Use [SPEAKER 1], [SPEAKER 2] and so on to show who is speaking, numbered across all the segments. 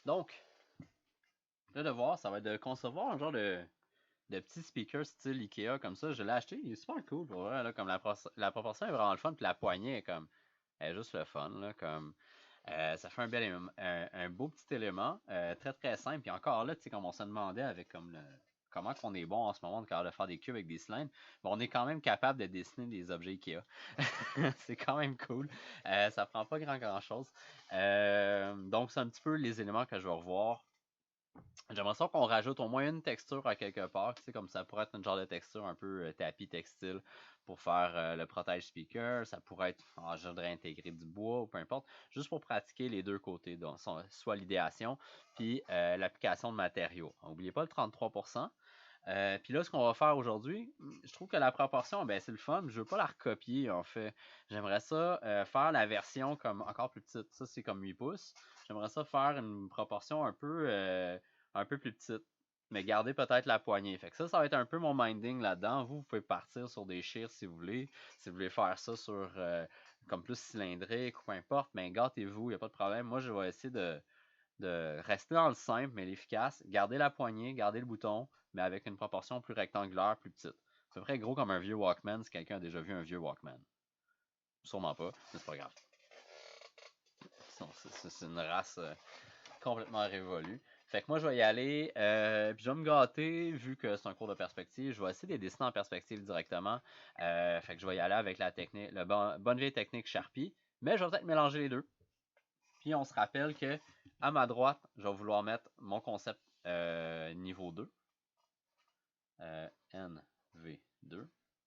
[SPEAKER 1] Donc, le devoir, ça va être de concevoir un genre de petit speaker style Ikea comme ça. Je l'ai acheté, il est super cool pour vrai, là, comme la proportion est vraiment le fun, puis la poignée est comme, elle est juste le fun, là, comme, ça fait un beau petit élément, très très simple, puis encore là, tu sais, comme on se demandait avec comme comment qu'on est bon en ce moment, de faire des cubes avec des cylindres, mais on est quand même capable de dessiner des objets Ikea. C'est quand même cool. Ça prend pas grand chose. Donc c'est un petit peu les éléments que je vais revoir. J'aimerais ça qu'on rajoute au moins une texture à quelque part, tu sais, comme ça pourrait être une genre de texture un peu tapis textile pour faire le protège speaker. Ça pourrait être, je voudrais intégrer du bois ou peu importe, juste pour pratiquer les deux côtés, donc soit l'idéation puis l'application de matériaux. N'oubliez pas le 33%. Puis là, ce qu'on va faire aujourd'hui, je trouve que la proportion, ben, c'est le fun. Je veux pas la recopier, en fait. J'aimerais ça faire la version comme encore plus petite. Ça, c'est comme 8 pouces. J'aimerais ça faire une proportion un peu plus petite, mais garder peut-être la poignée. Fait que ça va être un peu mon minding là-dedans. Vous pouvez partir sur des shears si vous voulez. Si vous voulez faire ça sur comme plus cylindrique ou peu importe, mais gâtez-vous, il n'y a pas de problème. Moi, je vais essayer de rester dans le simple mais l'efficace, garder la poignée, garder le bouton, mais avec une proportion plus rectangulaire, plus petite. À peu près gros comme un vieux Walkman, si quelqu'un a déjà vu un vieux Walkman. Sûrement pas, mais c'est pas grave. C'est une race complètement révolue. Fait que moi, je vais y aller, puis je vais me gâter, vu que c'est un cours de perspective. Je vais essayer de les dessiner en perspective directement. Fait que je vais y aller avec la technique, la bonne vieille technique Sharpie. Mais je vais peut-être mélanger les deux. Puis on se rappelle que à ma droite, je vais vouloir mettre mon concept niveau 2. NV2.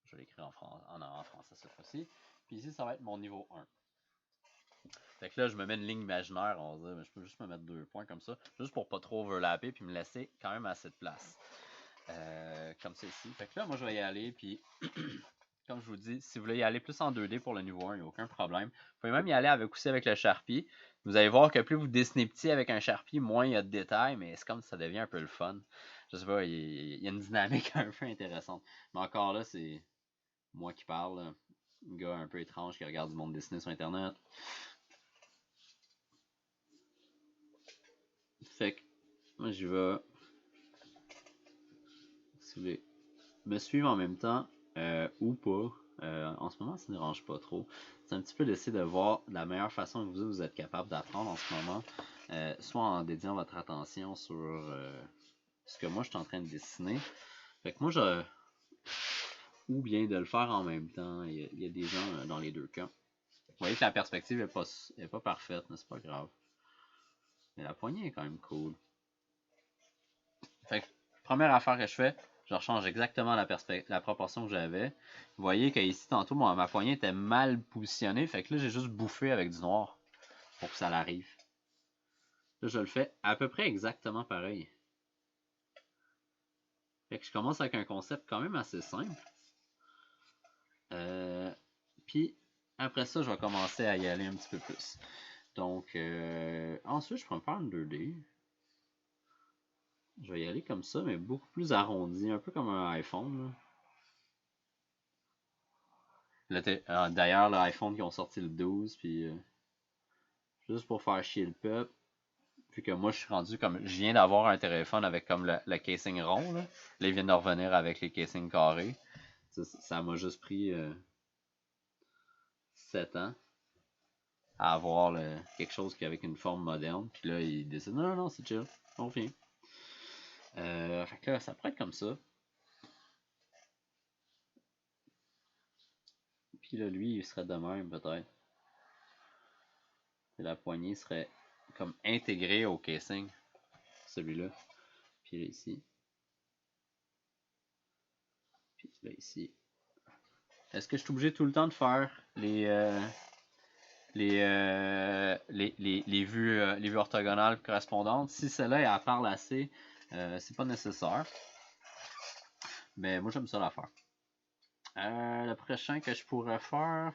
[SPEAKER 1] Je vais l'écrire en français cette fois-ci. Puis ici, ça va être mon niveau 1. Fait que là, je me mets une ligne imaginaire, on va dire, mais je peux juste me mettre 2 points comme ça, juste pour pas trop overlapper, puis me laisser quand même assez de place. Comme ça ici. Fait que là, moi, je vais y aller, puis comme je vous dis, si vous voulez y aller plus en 2D pour le niveau 1, il n'y a aucun problème. Vous pouvez même y aller aussi avec le Sharpie. Vous allez voir que plus vous dessinez petit avec un Sharpie, moins il y a de détails, mais c'est comme ça devient un peu le fun. Je sais pas, il y a une dynamique un peu intéressante. Mais encore là, c'est moi qui parle, là. Un gars un peu étrange qui regarde du monde dessiné sur Internet. Fait que, moi j'y vais. Si vous voulez me suivre en même temps, ou pas, en ce moment ça ne dérange pas trop. C'est un petit peu d'essayer de voir la meilleure façon que vous êtes capable d'apprendre en ce moment, soit en dédiant votre attention sur ce que moi je suis en train de dessiner. Fait que moi ou bien de le faire en même temps. Il y a des gens dans les deux cas. Vous voyez que la perspective est pas parfaite, mais c'est pas grave. Mais la poignée est quand même cool. Fait que, première affaire que je fais, je rechange exactement la proportion que j'avais. Vous voyez qu'ici, tantôt, ma poignée était mal positionnée. Fait que là, j'ai juste bouffé avec du noir pour que ça l'arrive. Là, je le fais à peu près exactement pareil. Fait que je commence avec un concept quand même assez simple. Puis, après ça, je vais commencer à y aller un petit peu plus. Donc, ensuite, je peux me faire une 2D. Je vais y aller comme ça, mais beaucoup plus arrondi, un peu comme un iPhone. D'ailleurs, l'iPhone qui ont sorti le 12, puis juste pour faire chier le peuple, puis que moi je suis rendu comme, je viens d'avoir un téléphone avec comme le casing rond, là. Là, ils viennent de revenir avec les casings carrés. Ça m'a juste pris 7 ans à avoir quelque chose qui avec une forme moderne, puis là, ils décident, non, non, non, c'est chill, on revient. Fait que là, ça pourrait être comme ça. Puis là, lui, il serait de même, peut-être. Et la poignée serait comme intégrée au casing, celui-là. Puis là, ici. Puis là, ici. Est-ce que je suis obligé tout le temps de faire les vues orthogonales correspondantes? Si celle-là est à part assez, c'est pas nécessaire. Mais moi, j'aime ça la faire. Le prochain que je pourrais faire,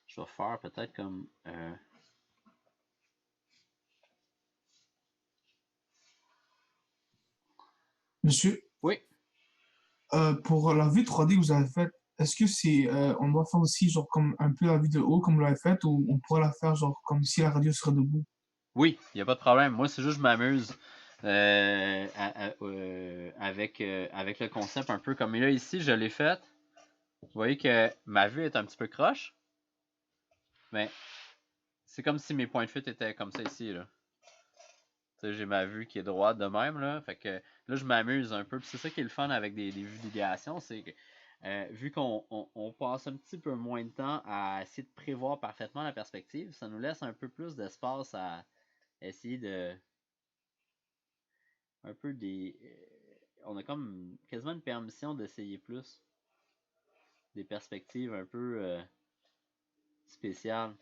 [SPEAKER 1] je vais faire peut-être comme...
[SPEAKER 2] Monsieur,
[SPEAKER 1] Oui.
[SPEAKER 2] pour la vue 3D que vous avez faite, est-ce que on doit faire aussi genre comme un peu la vue de haut comme vous l'avez faite ou on pourrait la faire genre comme si la radio serait debout?
[SPEAKER 1] Oui, il n'y a pas de problème. Moi, c'est juste je m'amuse avec le concept un peu comme là ici, je l'ai fait. Vous voyez que ma vue est un petit peu croche. Mais c'est comme si mes points de fuite étaient comme ça ici. Là. J'ai ma vue qui est droite de même. Là. Fait que là, je m'amuse un peu. Puis c'est ça qui est le fun avec des vues d'idéation, c'est que vu qu'on passe un petit peu moins de temps à essayer de prévoir parfaitement la perspective, ça nous laisse un peu plus d'espace à essayer de un peu des. On a comme quasiment une permission d'essayer plus. Des perspectives un peu spéciales.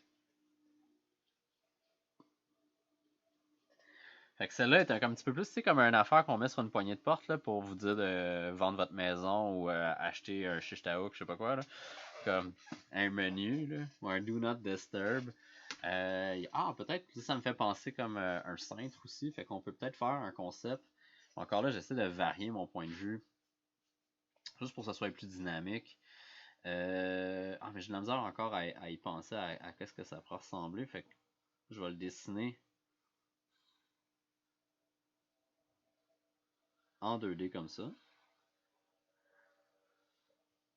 [SPEAKER 1] Fait que celle-là est un petit peu plus, c'est comme une affaire qu'on met sur une poignée de porte là, pour vous dire de vendre votre maison ou acheter un shish taouk, je sais pas quoi. Là. Comme un menu là, ou un do not disturb. Peut-être que ça me fait penser comme un cintre aussi. Fait qu'on peut peut-être faire un concept. Encore là, j'essaie de varier mon point de vue. Juste pour que ça soit plus dynamique. Mais j'ai de la misère encore à y penser à qu'est-ce que ça pourrait ressembler. Fait que je vais le dessiner en 2D comme ça.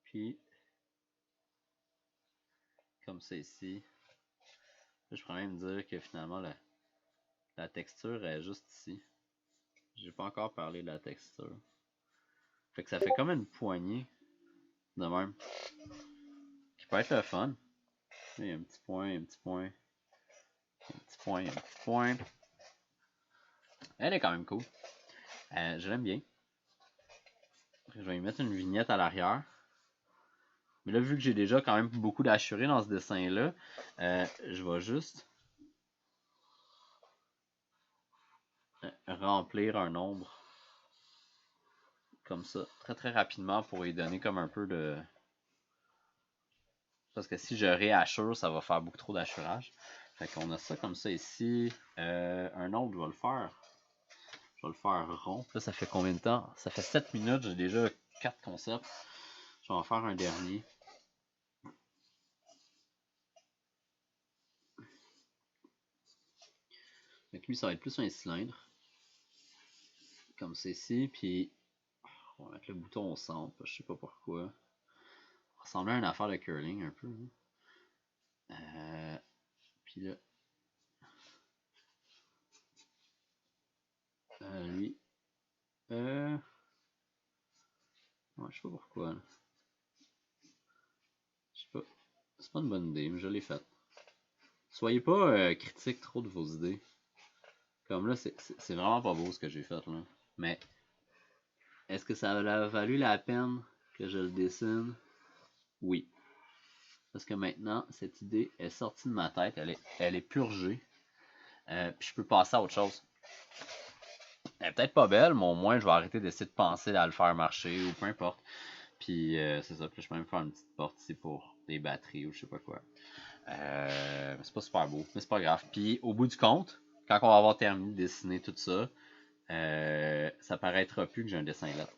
[SPEAKER 1] Puis, comme ça ici. Là, je pourrais même dire que finalement, la texture est juste ici. J'ai pas encore parlé de la texture. Fait que ça fait comme une poignée de même. Qui peut être le fun. Il y a un petit point, un petit point. Un petit point, un petit point. Elle est quand même cool. Je l'aime bien. Je vais y mettre une vignette à l'arrière. Mais là, vu que j'ai déjà quand même beaucoup d'assuré dans ce dessin-là, je vais juste remplir un nombre comme ça, très très rapidement pour y donner comme un peu de... Parce que si je réassure, ça va faire beaucoup trop d'assurage. Fait qu'on a ça comme ça ici. Un nombre, je vais le faire. Je vais le faire rond. Là, ça fait combien de temps? Ça fait 7 minutes, j'ai déjà 4 concepts. Je vais en faire un dernier. Donc lui, ça va être plus un cylindre. Comme ceci. Puis, on va mettre le bouton au centre. Je sais pas pourquoi. Ça ressemblait à une affaire de curling un peu. Puis là, lui. Ouais, je sais pas pourquoi. Je sais pas. C'est pas une bonne idée, mais je l'ai faite. Soyez pas critique trop de vos idées. Comme là, c'est vraiment pas beau ce que j'ai fait là. Mais est-ce que ça a valu la peine que je le dessine? Oui. Parce que maintenant, cette idée est sortie de ma tête, elle est purgée. Puis je peux passer à autre chose. Elle est peut-être pas belle, mais au moins je vais arrêter d'essayer de penser à le faire marcher ou peu importe. Puis c'est ça, puis je peux même faire une petite porte ici pour des batteries ou je sais pas quoi. C'est pas super beau, mais c'est pas grave. Puis au bout du compte, quand on va avoir terminé de dessiner tout ça, ça paraîtra plus que j'ai un dessin là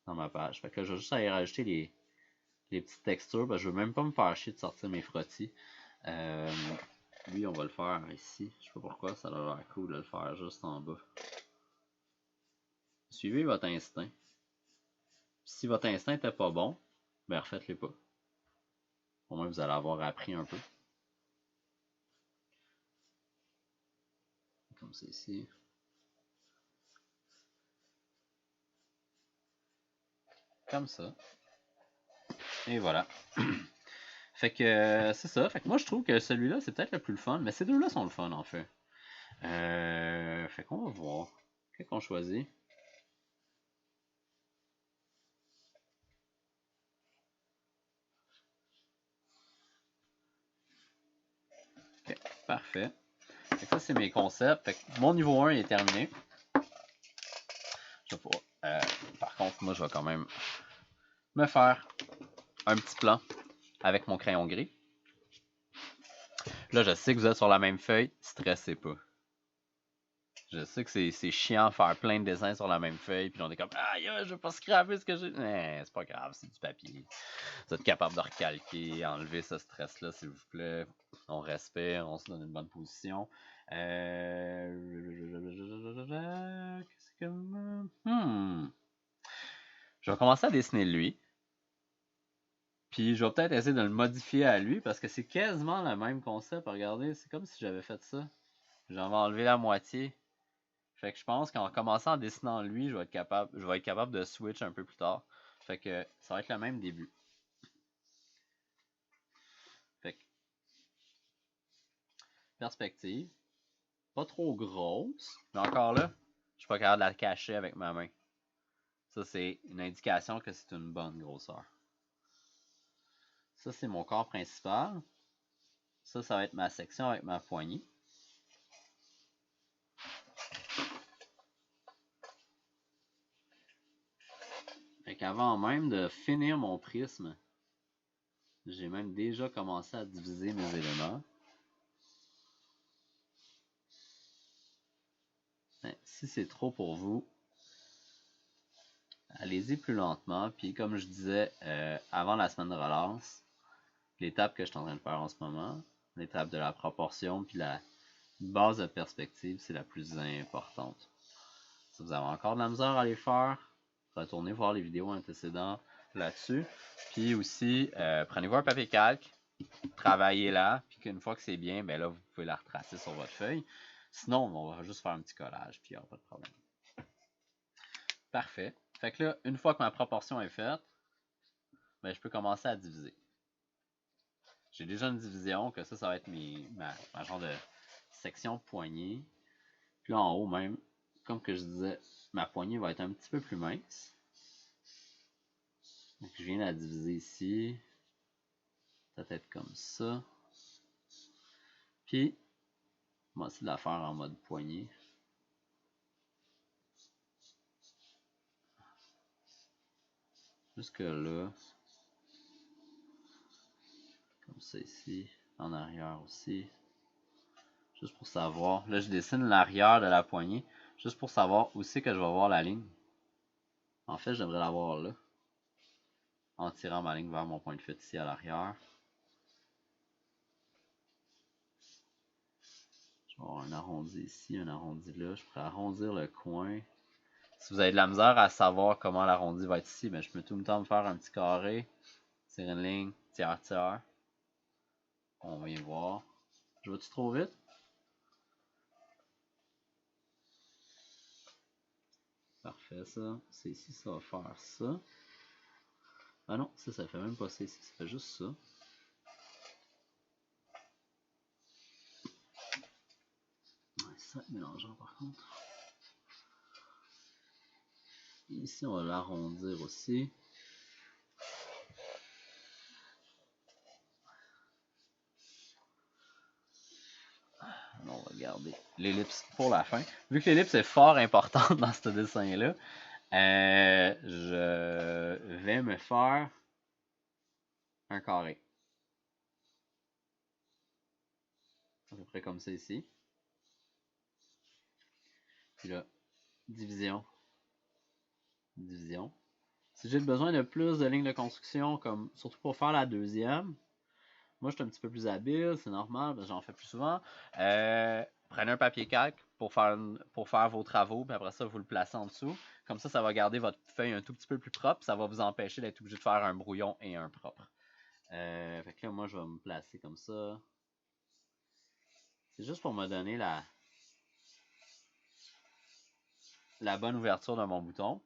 [SPEAKER 1] dans ma page. Fait que là, je vais juste aller rajouter les petites textures. Je veux même pas me faire chier de sortir mes frottis. Lui, on va le faire ici. Je sais pas pourquoi, ça a l'air cool de le faire juste en bas. Suivez votre instinct. Si votre instinct n'était pas bon, ben refaites-les pas. Au moins, vous allez avoir appris un peu. Comme c'est ici. Comme ça. Et voilà. Fait que c'est ça. Fait que moi, je trouve que celui-là, c'est peut-être le plus le fun. Mais ces deux-là sont le fun, en fait. Fait qu'on va voir. Qu'est-ce qu'on choisit? Ok, parfait. Fait que ça, c'est mes concepts. Fait que mon niveau 1 est terminé. Je vais pas. Par contre, moi, je vais quand même me faire un petit plan avec mon crayon gris. Là, je sais que vous êtes sur la même feuille. Stressez pas. Je sais que c'est chiant de faire plein de dessins sur la même feuille, puis on est comme aïe, je veux pas scraper ce que j'ai. C'est pas grave, c'est du papier. Vous êtes capable de recalquer, enlever ce stress-là, s'il vous plaît. On respire, on se donne une bonne position. Qu'est-ce que... Je vais commencer à dessiner lui. Puis je vais peut-être essayer de le modifier à lui parce que c'est quasiment le même concept. Regardez, c'est comme si j'avais fait ça. J'en vais enlever la moitié. Fait que je pense qu'en commençant en dessinant lui, je vais être capable de switch un peu plus tard. Fait que ça va être le même début. Fait que perspective. Pas trop grosse, mais encore là, je suis pas capable de la cacher avec ma main. Ça, c'est une indication que c'est une bonne grosseur. Ça, c'est mon corps principal. Ça va être ma section avec ma poignée. Fait qu'avant même de finir mon prisme, j'ai même déjà commencé à diviser mes éléments. Si c'est trop pour vous, allez-y plus lentement. Puis comme je disais avant la semaine de relance, l'étape que je suis en train de faire en ce moment, l'étape de la proportion puis la base de perspective, c'est la plus importante. Si vous avez encore de la misère à les faire, retournez voir les vidéos antécédentes là-dessus. Puis aussi, prenez-vous un papier calque, travaillez là, puis qu'une fois que c'est bien, ben là, vous pouvez la retracer sur votre feuille. Sinon, on va juste faire un petit collage, puis il n'y aura pas de problème. Parfait. Fait que là, une fois que ma proportion est faite, ben, je peux commencer à diviser. J'ai déjà une division, que ça va être ma genre de section poignée. Puis là, en haut même, comme que je disais, ma poignée va être un petit peu plus mince. Donc, je viens la diviser ici. Peut-être comme ça. Puis, on va essayer de la faire en mode poignée. Jusque là. Comme ça ici. En arrière aussi. Juste pour savoir. Là, je dessine l'arrière de la poignée. Juste pour savoir où c'est que je vais voir la ligne. En fait, je devrais l'avoir là. En tirant ma ligne vers mon point de fuite ici à l'arrière. Je vais avoir un arrondi ici, un arrondi là. Je pourrais arrondir le coin. Si vous avez de la misère à savoir comment l'arrondi va être ici, ben je peux tout le temps me faire un petit carré. Tirer une ligne, tiers. On vient voir. Je vais-tu trop vite? Parfait, ça. C'est ici, ça va faire ça. Ah non, ça fait même pas ça ici, ça fait juste ça. Ouais, ça mélangeant par contre. Ici, on va l'arrondir aussi. On va garder l'ellipse pour la fin. Vu que l'ellipse est fort importante dans ce dessin-là, je vais me faire un carré. À peu près comme ça ici. Puis là, division. Division. Si j'ai besoin de plus de lignes de construction, comme surtout pour faire la deuxième, moi je suis un petit peu plus habile, c'est normal, j'en fais plus souvent. Prenez un papier calque pour faire vos travaux, puis après ça, vous le placez en dessous. Comme ça va garder votre feuille un tout petit peu plus propre, ça va vous empêcher d'être obligé de faire un brouillon et un propre. Fait que là, moi, je vais me placer comme ça. C'est juste pour me donner la bonne ouverture de mon bouton.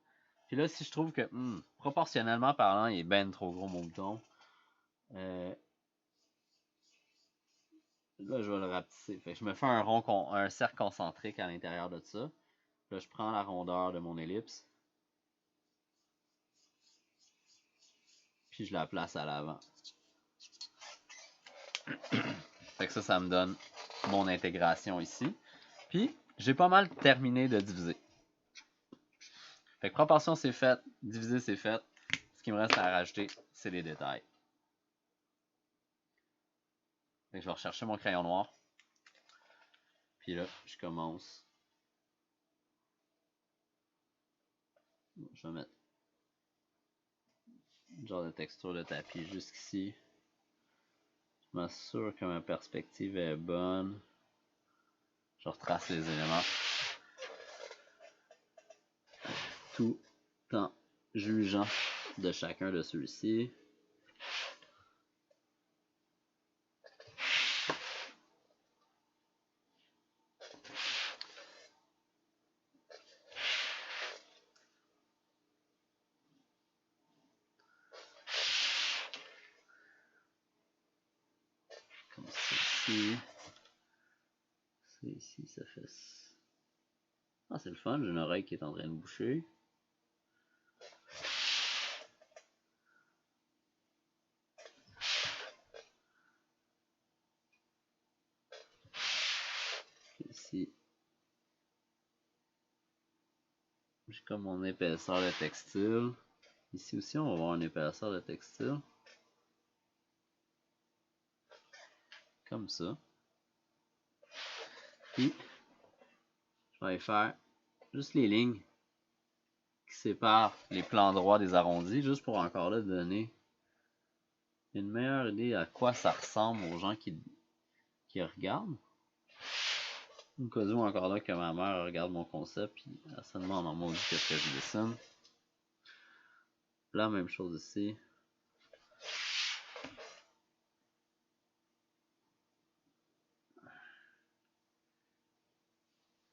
[SPEAKER 1] Puis là, si je trouve que, proportionnellement parlant, il est ben trop gros mon bouton, là, je vais le rapetisser. Fait que je me fais un cercle concentrique à l'intérieur de ça. Là, je prends la rondeur de mon ellipse. Puis je la place à l'avant. Fait que ça me donne mon intégration ici. Puis, j'ai pas mal terminé de diviser. Fait que proportion c'est fait, diviser c'est fait. Ce qui me reste à rajouter, c'est les détails. Fait que je vais rechercher mon crayon noir. Puis là, je commence. Je vais mettre un genre de texture de tapis jusqu'ici. Je m'assure que ma perspective est bonne. Je retrace les éléments. Tout en jugeant de chacun de ceux-ci. Comme ceci. C'est ici, ça fait... Ah, c'est le fun, j'ai une oreille qui est en train de boucher. Ici, j'ai comme mon épaisseur de textile. Ici aussi, on va avoir une épaisseur de textile. Comme ça. Puis, je vais faire juste les lignes qui séparent les plans droits des arrondis, juste pour encore là donner une meilleure idée à quoi ça ressemble aux gens qui regardent. Au cas où encore là que ma mère regarde mon concept puis elle se demande en maudit qu'est-ce que je dessine. La même chose ici.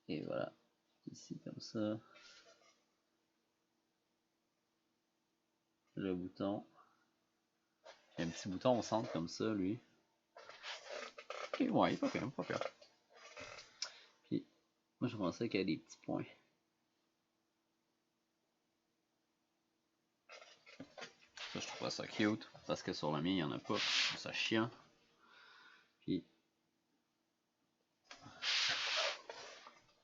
[SPEAKER 1] Et voilà. Ici comme ça. Le bouton. Il y a un petit bouton au centre comme ça, lui. Ok, ouais, pas pire, pas pire. Puis, moi je pensais qu'il y a des petits points. Ça, je trouve ça cute, parce que sur le mien, il n'y en a pas. Je trouve ça chiant. Puis,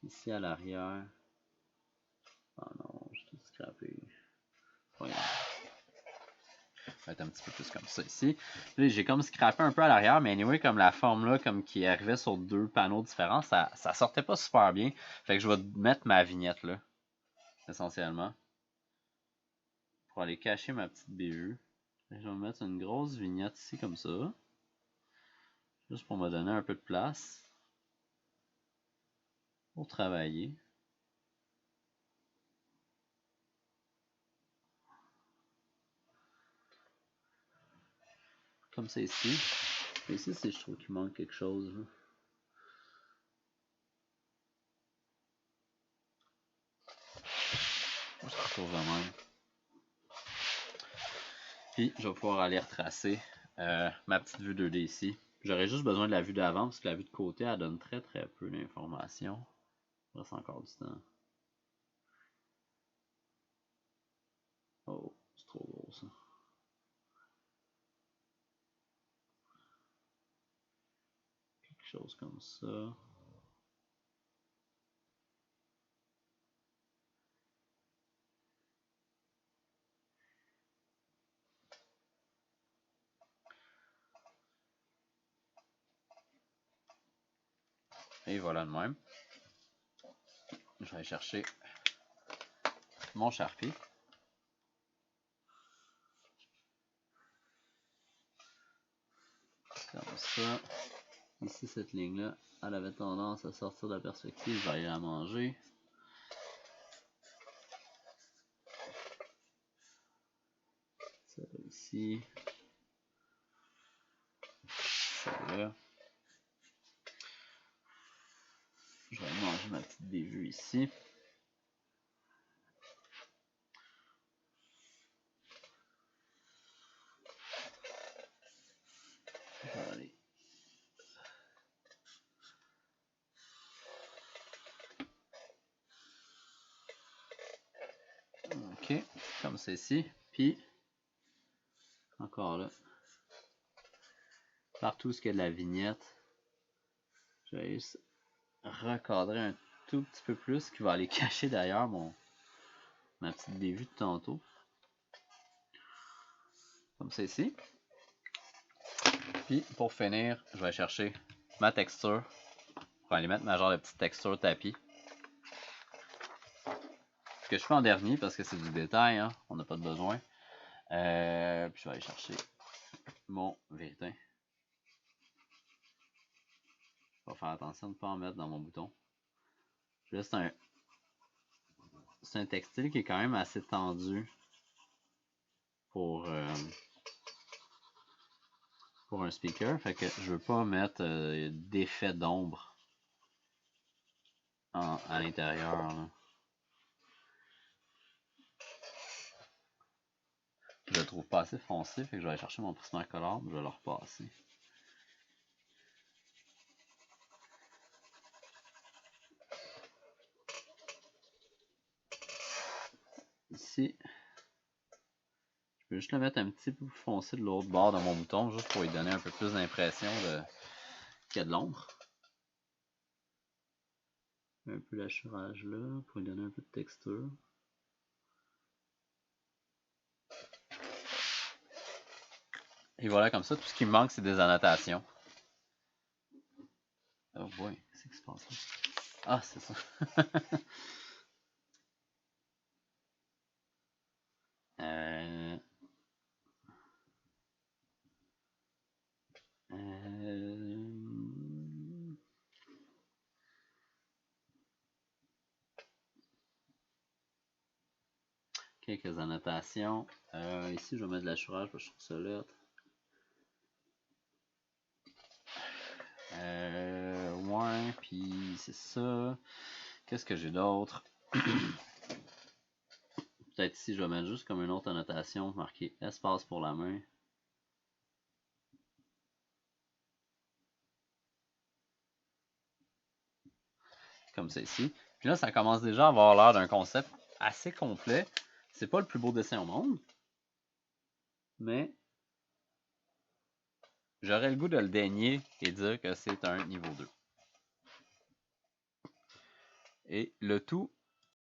[SPEAKER 1] ici à l'arrière. Ah non, j'ai tout scrappé. Ouais. Ça va être un petit peu plus comme ça ici. J'ai comme scrappé un peu à l'arrière, mais anyway, comme la forme là, comme qui arrivait sur deux panneaux différents, ça sortait pas super bien. Fait que je vais mettre ma vignette là, essentiellement. Pour aller cacher ma petite BU. Je vais mettre une grosse vignette ici comme ça. Juste pour me donner un peu de place. Pour travailler. Comme ça ici. Et ici, je trouve qu'il manque quelque chose. Là. Je trouve de même. Puis, je vais pouvoir aller retracer ma petite vue 2D ici. J'aurais juste besoin de la vue d'avant parce que la vue de côté, elle donne très peu d'informations. Il reste encore du temps. Oh, c'est trop gros ça. Quelque chose comme ça. Et voilà de même. Je vais aller chercher mon Sharpie. Comme ça. Ici, cette ligne-là, elle avait tendance à sortir de la perspective. Je vais aller la manger. Celle-là ici. Celle-là. Je vais manger ma petite bévue ici. Je vais aller. Ok, comme ceci. Puis, encore là, partout ce qu'il y a de la vignette, je vais juste recadrer un tout petit peu plus, qui va aller cacher d'ailleurs ma petite bévue de tantôt. Comme ceci. Puis, pour finir, je vais chercher ma texture pour aller mettre ma genre de petite texture tapis. Ce que je fais en dernier parce que c'est du détail, hein, on n'a pas de besoin. Puis je vais aller chercher mon véritin. Je vais faire attention de ne pas en mettre dans mon bouton. Là, c'est un textile qui est quand même assez tendu pour un speaker. Fait que je veux pas mettre d'effet d'ombre à l'intérieur. Je le trouve pas assez foncé, fait que je vais aller chercher mon Prismacolor, je vais le repasser. Ici, je peux juste le mettre un petit peu plus foncé de l'autre bord de mon bouton, juste pour lui donner un peu plus d'impression qu'il y a de l'ombre. Un peu l'assurage là, pour lui donner un peu de texture. Et voilà, comme ça, tout ce qui me manque, c'est des annotations. Oh boy, qu'est-ce qui se passe là? Ah, c'est ça. Quelques annotations. Ici, je vais mettre de l'assurage parce que je trouve ça lettre. Ouais, puis c'est ça. Qu'est-ce que j'ai d'autre? Peut-être ici, je vais mettre juste comme une autre annotation marquée espace pour la main. Comme ça ici. Puis là, ça commence déjà à avoir l'air d'un concept assez complet. C'est pas le plus beau dessin au monde, mais j'aurais le goût de le dénier et dire que c'est un niveau 2. Et le tout